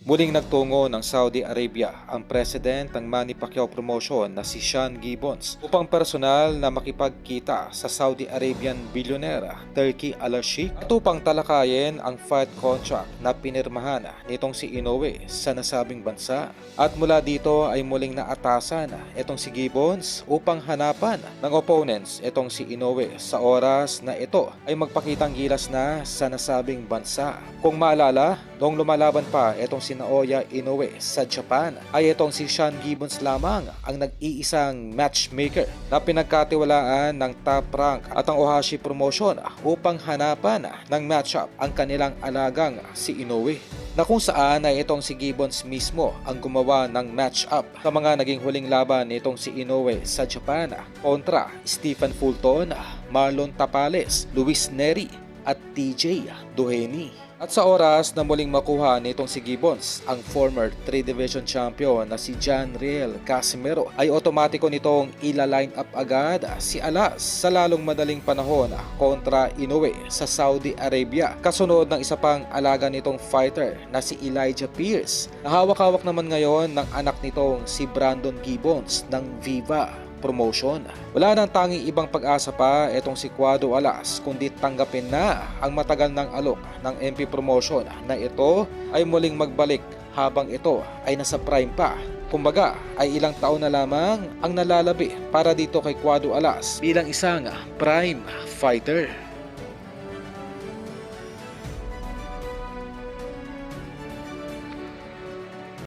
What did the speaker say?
Muling nagtungo ng Saudi Arabia ang president ng Manny Pacquiao Promotion na si Sean Gibbons upang personal na makipagkita sa Saudi Arabian billionaire Turki Al-Sheikh at upang talakayin ang fight contract na pinirmahan nitong si Inoue sa nasabing bansa. At mula dito ay muling naatasan itong si Gibbons upang hanapan ng opponents itong si Inoue sa oras na ito ay magpakitang gilas na sa nasabing bansa. Kung maalala, noong lumalaban pa itong si Naoya Inoue sa Japan, ay itong si Sean Gibbons lamang ang nag-iisang matchmaker na pinagkatiwalaan ng Top Rank at ang Ohashi Promotion upang hanapan ng matchup ang kanilang alagang si Inoue, na kung saan ay itong si Gibbons mismo ang gumawa ng match-up sa mga naging huling laban nitong si Inoue sa Japan kontra Stephen Fulton, Marlon Tapales, Luis Neri at TJ Doheny. At sa oras na muling makuha nitong si Gibbons ang former 3-division champion na si John Riel Casimero, ay otomatiko nitong ila-line up agad si Alas sa lalong madaling panahon kontra Inoue sa Saudi Arabia, kasunod ng isa pang alaga nitong fighter na si Elijah Pierce, na hawak-hawak naman ngayon ng anak nitong si Brandon Gibbons ng Viva Promotion. Wala nang tanging ibang pag-asa pa itong si Cuado Alas kundi tanggapin na ang matagal ng alok ng MP Promotion na ito ay muling magbalik habang ito ay nasa prime pa. Kumbaga ay ilang taon na lamang ang nalalabi para dito kay Cuado Alas bilang isang prime fighter.